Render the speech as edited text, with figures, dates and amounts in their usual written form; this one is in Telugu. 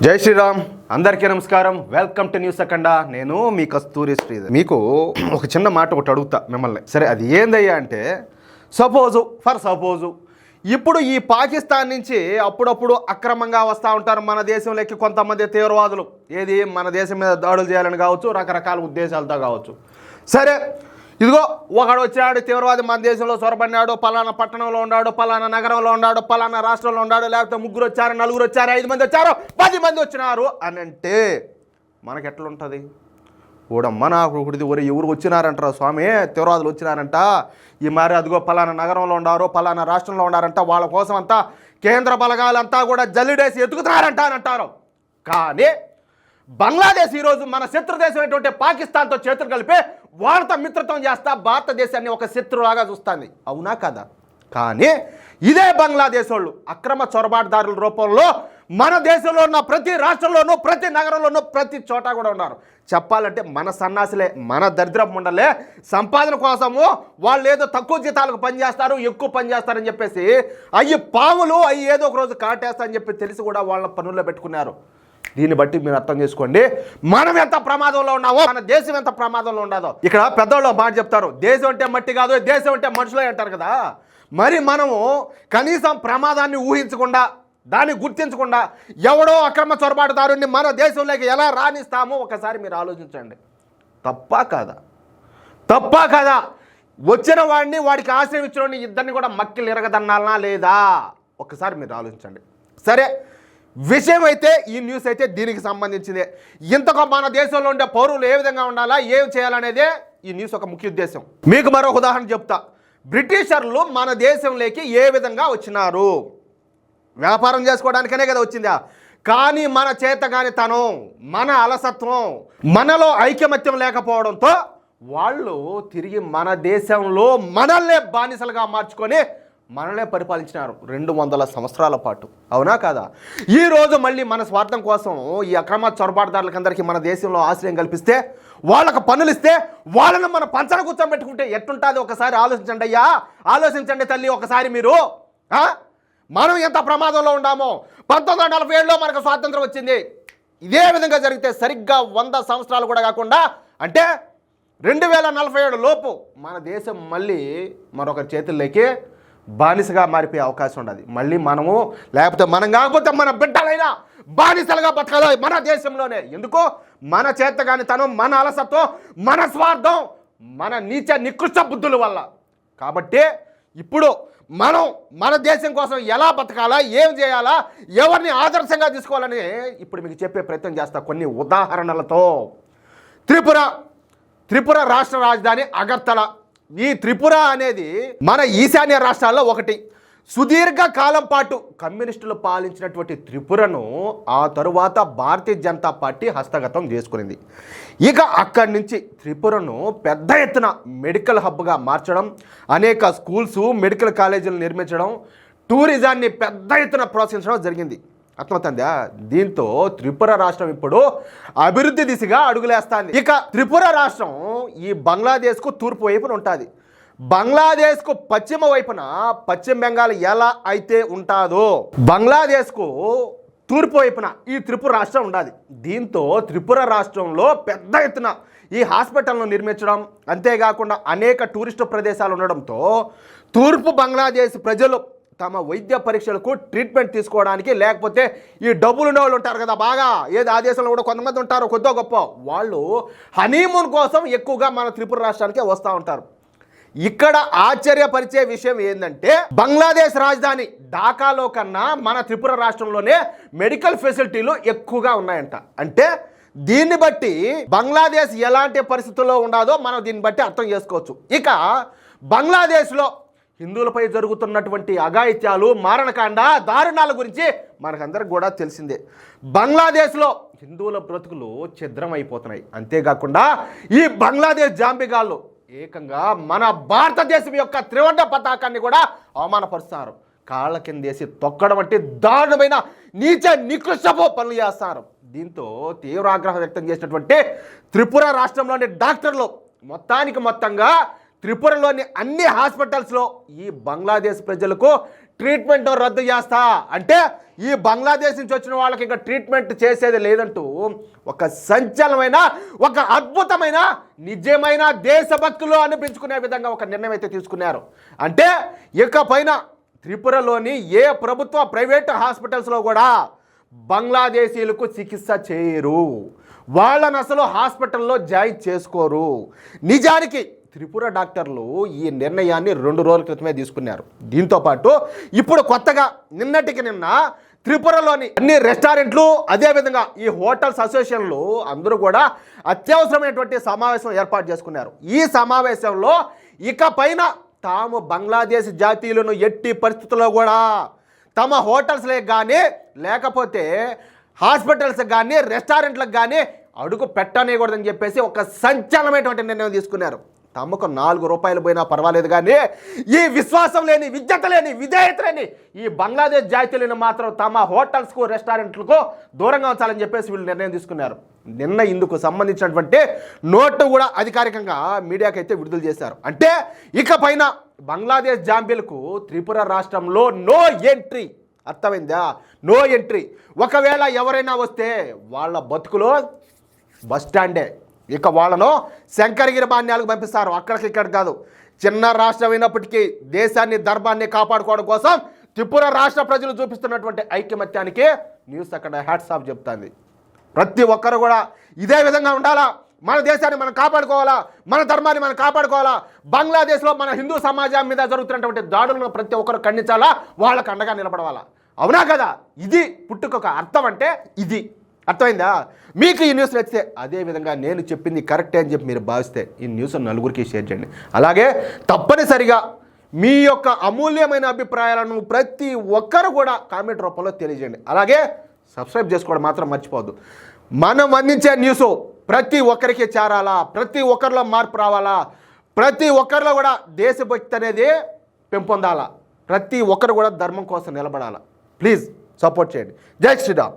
జై శ్రీరామ్, అందరికీ నమస్కారం. వెల్కమ్ టు న్యూస్ అఖండ. నేను మీ కస్తూరి శ్రీధర్. మీకు ఒక చిన్న మాట ఒకటి అడుగుతా మిమ్మల్ని. సరే, అది ఏందయ్యా అంటే సపోజు ఇప్పుడు ఈ పాకిస్తాన్ నుంచి అప్పుడప్పుడు అక్రమంగా వస్తూ ఉంటారు మన దేశంలోకి కొంతమంది తీవ్రవాదులు. ఏది మన దేశం మీద దాడులు చేయాలని కావచ్చు, రకరకాల ఉద్దేశాలతో కావచ్చు. సరే, ఇదిగో ఒకడు వచ్చాడు తీవ్రవాది మన దేశంలో చొరబడినాడు, పలానా పట్టణంలో ఉన్నాడు, పలానా నగరంలో ఉన్నాడు, పలానా రాష్ట్రంలో ఉన్నాడు, లేకపోతే 3 వచ్చారు, 4 వచ్చారు, 5 మంది వచ్చారు, 10 మంది వచ్చినారు అని అంటే మనకి ఎట్లుంటుంది? ఓడమ్మ నాకు ఒకటిది ఒరే ఎవరు వచ్చినారంటారా స్వామి, తీవ్రవాదులు వచ్చినారంట, ఈ మరి అదిగో పలానా నగరంలో ఉన్నారు, పలానా రాష్ట్రంలో ఉన్నారంట, వాళ్ళ కోసం అంతా కేంద్ర బలగాలంతా కూడా జల్లిడేసి ఎత్తుకుతున్నారంట అని అంటారు. కానీ బంగ్లాదేశ్ ఈరోజు మన శత్రు దేశం అయినటువంటి పాకిస్తాన్తో చేతులు కలిపి వాళ్ళతో మిత్రత్వం చేస్తా భారతదేశాన్ని ఒక శత్రులాగా చూస్తుంది. అవునా కదా? కానీ ఇదే బంగ్లాదేశ్ వాళ్ళు అక్రమ చొరబాటుదారుల రూపంలో మన దేశంలో ఉన్న ప్రతి రాష్ట్రంలోనూ, ప్రతి నగరంలోనూ, ప్రతి చోట కూడా ఉన్నారు. చెప్పాలంటే మన సన్నాసులే, మన దరిద్రపు ముండలే సంపాదన కోసము వాళ్ళు ఏదో తక్కువ జీతాలకు పనిచేస్తారు, ఎక్కువ పనిచేస్తారని చెప్పేసి అయ్యి పాములు అవి ఏదో ఒక రోజు కాటేస్తారని చెప్పి తెలిసి కూడా వాళ్ళ పనుల్లో పెట్టుకున్నారు. దీన్ని బట్టి మీరు అర్థం చేసుకోండి, మనం ఎంత ప్రమాదంలో ఉన్నామో, మన దేశం ఎంత ప్రమాదంలో ఉండదో. ఇక్కడ పెద్దవాళ్ళు మాట చెప్తారు, దేశం అంటే మట్టి కాదు, దేశం అంటే మనుషులే అంటారు కదా. మరి మనము కనీసం ప్రమాదాన్ని ఊహించకుండా, దాన్ని గుర్తించకుండా ఎవడో అక్రమ చొరబాటుదారుని మన దేశంలోకి ఎలా రాణిస్తామో ఒకసారి మీరు ఆలోచించండి. తప్పా కాదా? వచ్చిన వాడిని, వాడికి ఆశ్రయం ఇచ్చిన వాడిని, ఇద్దరిని కూడా మక్కిలు ఎరగదన్నాలనా లేదా? ఒకసారి మీరు ఆలోచించండి. సరే, విషయం అయితే ఈ న్యూస్ అయితే దీనికి సంబంధించిందే. ఇంతగా మన దేశంలో ఉండే పౌరులు ఏ విధంగా ఉండాలా, ఏం చేయాలనేదే ఈ న్యూస్ ఒక ముఖ్య ఉద్దేశం. మీకు మరొక ఉదాహరణ చెప్తా. బ్రిటిషర్లు మన దేశంలోకి ఏ విధంగా వచ్చినారు? వ్యాపారం చేసుకోవడానికనే కదా వచ్చిందా? కానీ మన చేతగానితనం, మన అలసత్వం, మనలో ఐకమత్యం లేకపోవడంతో వాళ్ళు తిరిగి మన దేశంలో మనల్నే బానిసలుగా మార్చుకొని మనల్నే పరిపాలించినారు 200 సంవత్సరాల పాటు. అవునా కాదా? ఈరోజు మళ్ళీ మన స్వార్థం కోసం ఈ అక్రమ చొరబాటుదారులకందరికీ మన దేశంలో ఆశ్రయం కల్పిస్తే, వాళ్ళకు పనులు ఇస్తే, వాళ్ళను మన పంచన కూర్చోబెట్టుకుంటే ఎట్టుంటుంది? ఒకసారి ఆలోచించండి అయ్యా, ఆలోచించండి తల్లి ఒకసారి మీరు. మనం ఎంత ప్రమాదంలో ఉన్నామో. 1947లో మనకు స్వాతంత్రం వచ్చింది. ఇదే విధంగా జరిగితే సరిగ్గా 100 సంవత్సరాలు కూడా కాకుండా, అంటే 2047 లోపు మన దేశం మళ్ళీ మరొకరి చేతుల్లోకి బానిసగా మారిపోయే అవకాశం ఉండదు. మళ్ళీ మనము, లేకపోతే మనం కాకపోతే మన బిడ్డలైనా బానిసలుగా బతకాలి మన దేశంలోనే. ఎందుకు? మన చేతగానితనం, మన అలసత్వం, మన స్వార్థం, మన నీచ నికృష్ట బుద్ధుల వల్ల. కాబట్టి ఇప్పుడు మనం మన దేశం కోసం ఎలా బతకాలా, ఏం చేయాలా, ఎవరిని ఆదర్శంగా తీసుకోవాలని ఇప్పుడు మీకు చెప్పే ప్రయత్నం చేస్తా కొన్ని ఉదాహరణలతో. త్రిపుర రాష్ట్ర రాజధాని అగర్తల. ఈ త్రిపుర అనేది మన ఈశాన్య రాష్ట్రాల్లో ఒకటి. సుదీర్ఘ కాలం పాటు కమ్యూనిస్టులు పాలించినటువంటి త్రిపురను ఆ తరువాత భారతీయ జనతా పార్టీ హస్తగతం చేసుకునింది. ఇక అక్కడి నుంచి త్రిపురను పెద్ద ఎత్తున మెడికల్ హబ్గా మార్చడం, అనేక స్కూల్స్, మెడికల్ కాలేజీలు నిర్మించడం, టూరిజాన్ని పెద్ద ఎత్తున ప్రోత్సహించడం జరిగింది. అర్థమవుతుందా? దీంతో త్రిపుర రాష్ట్రం ఇప్పుడు అభివృద్ధి దిశగా అడుగులేస్తుంది. ఇక త్రిపుర రాష్ట్రం ఈ బంగ్లాదేశ్కు తూర్పు వైపున ఉంటుంది. బంగ్లాదేశ్కు పశ్చిమ వైపున పశ్చిమ బెంగాల్ ఎలా అయితే ఉంటుందో, బంగ్లాదేశ్కు తూర్పు వైపున ఈ త్రిపుర రాష్ట్రం ఉండాలి. దీంతో త్రిపుర రాష్ట్రంలో పెద్ద ఎత్తున ఈ హాస్పిటల్ను నిర్మించడం, అంతేకాకుండా అనేక టూరిస్టు ప్రదేశాలు ఉండడంతో తూర్పు బంగ్లాదేశ్ ప్రజలు తమ వైద్య పరీక్షలకు ట్రీట్మెంట్ తీసుకోవడానికి, లేకపోతే ఈ డబ్బులు ఉన్న వాళ్ళు ఉంటారు కదా బాగా, ఏది ఆ దేశంలో కూడా కొంతమంది ఉంటారు కొద్దో గొప్ప, వాళ్ళు హనీమూన్ కోసం ఎక్కువగా మన త్రిపుర రాష్ట్రానికే వస్తూ ఉంటారు. ఇక్కడ ఆశ్చర్యపరిచే విషయం ఏంటంటే, బంగ్లాదేశ్ రాజధాని ఢాకాలో కన్నా మన త్రిపుర రాష్ట్రంలోనే మెడికల్ ఫెసిలిటీలు ఎక్కువగా ఉన్నాయంట. అంటే దీన్ని బట్టి బంగ్లాదేశ్ ఎలాంటి పరిస్థితుల్లో ఉండదో మనం దీన్ని బట్టి అర్థం చేసుకోవచ్చు. ఇక బంగ్లాదేశ్లో హిందువులపై జరుగుతున్నటువంటి అఘాయిత్యాలు, మారణకాండ, దారుణాల గురించి మనకందరికి కూడా తెలిసిందే. బంగ్లాదేశ్లో హిందువుల బ్రతుకులు ఛిద్రం అయిపోతున్నాయి. అంతేకాకుండా ఈ బంగ్లాదేశ్ జాంబిగాళ్ళు ఏకంగా మన భారతదేశం యొక్క త్రివర్ణ పతాకాన్ని కూడా అవమానపరుస్తున్నారు. కాళ్ళ కిందేసి తొక్కడం అంటే దారుణమైన నీచ నికృష్టపు పనులు చేస్తున్నారు. దీంతో తీవ్ర ఆగ్రహం వ్యక్తం చేసినటువంటి త్రిపుర రాష్ట్రంలోని డాక్టర్లు మొత్తంగా త్రిపురలోని అన్ని హాస్పిటల్స్లో ఈ బంగ్లాదేశ్ ప్రజలకు ట్రీట్మెంట్ రద్దు చేస్తా అంటే ఈ బంగ్లాదేశ్ నుంచి వచ్చిన వాళ్ళకి ఇంకా ట్రీట్మెంట్ చేసేది లేదంటూ ఒక సంచలనమైన ఒక అద్భుతమైన నిజమైన దేశభక్తులు అనిపించుకునే విధంగా ఒక నిర్ణయం అయితే తీసుకున్నారు. అంటే ఇకపైన త్రిపురలోని ఏ ప్రభుత్వ ప్రైవేట్ హాస్పిటల్స్లో కూడా బంగ్లాదేశీలకు చికిత్స చేయరు, వాళ్ళని అసలు హాస్పిటల్లో జాయిన్ చేసుకోరు. నిజానికి త్రిపుర డాక్టర్లు ఈ నిర్ణయాన్ని 2 రోజుల క్రితమే తీసుకున్నారు. దీంతోపాటు ఇప్పుడు కొత్తగా నిన్నటికి నిన్న త్రిపురలోని అన్ని రెస్టారెంట్లు అదేవిధంగా ఈ హోటల్స్ అసోసియేషన్లు అందరూ కూడా అత్యవసరమైనటువంటి సమావేశం ఏర్పాటు చేసుకున్నారు. ఈ సమావేశంలో ఇకపైన తాము బంగ్లాదేశ్ జాతీయులను ఎట్టి పరిస్థితుల్లో కూడా తమ హోటల్స్లకు కానీ లేకపోతే హాస్పిటల్స్కి కానీ రెస్టారెంట్లకు కానీ అడుగు పెట్టనేకూడదని చెప్పేసి ఒక సంచలనమైనటువంటి నిర్ణయం తీసుకున్నారు. తమకు 4 రూపాయలు పోయినా పర్వాలేదు కానీ ఈ విశ్వాసం లేని, విద్యత లేని, విధేయత లేని ఈ బంగ్లాదేశ్ జాతీయులను మాత్రం తమ హోటల్స్కు రెస్టారెంట్లకు దూరంగా ఉంచాలని చెప్పేసి వీళ్ళు నిర్ణయం తీసుకున్నారు. నిన్న ఇందుకు సంబంధించినటువంటి నోటు కూడా అధికారికంగా మీడియాకి అయితే విడుదల చేశారు. అంటే ఇకపైన బంగ్లాదేశ్ జాంబీలకు త్రిపుర రాష్ట్రంలో నో ఎంట్రీ. అర్థమైందా? No entry. ఒకవేళ ఎవరైనా వస్తే వాళ్ళ బతుకులో బస్ స్టాండే. ఇక వాళ్ళను శంకరగిరి బాణ్యాలకు పంపిస్తారు, అక్కడికి ఇక్కడ కాదు. చిన్న రాష్ట్రం అయినప్పటికీ దేశాన్ని ధర్మాన్ని కాపాడుకోవడం కోసం త్రిపుర రాష్ట్ర ప్రజలు చూపిస్తున్నటువంటి ఐకమత్యానికి న్యూస్ అక్కడ హ్యాట్స్ ఆఫ్ చెప్తుంది. ప్రతి ఒక్కరు కూడా ఇదే విధంగా ఉండాలా, మన దేశాన్ని మనం కాపాడుకోవాలా, మన ధర్మాన్ని మనం కాపాడుకోవాలా, బంగ్లాదేశ్లో మన హిందూ సమాజం మీద జరుగుతున్నటువంటి దాడులను ప్రతి ఒక్కరు ఖండించాలా, వాళ్ళకు అండగా నిలబడవాలా. అవునా కదా? ఇది పుట్టుకొక అర్థం అంటే ఇది. అర్థమైందా? మీకు ఈ న్యూస్ నచ్చితే అదేవిధంగా నేను చెప్పింది కరెక్టే అని చెప్పి మీరు భావిస్తే ఈ న్యూస్ నలుగురికి షేర్ చేయండి. అలాగే తప్పనిసరిగా మీ యొక్క అమూల్యమైన అభిప్రాయాలను ప్రతి ఒక్కరు కూడా కామెంట్ రూపంలో తెలియజేయండి. అలాగే సబ్స్క్రైబ్ చేసుకోవడం మాత్రం మర్చిపోవద్దు. మనం అందించే న్యూస్ ప్రతి ఒక్కరికి చేరాలా, ప్రతి ఒక్కరిలో మార్పు రావాలా, ప్రతి ఒక్కరిలో కూడా దేశభక్తి అనేది పెంపొందాలా, ప్రతి ఒక్కరు కూడా ధర్మం కోసం నిలబడాలా. ప్లీజ్ సపోర్ట్ చేయండి. జై శ్రీరామ్.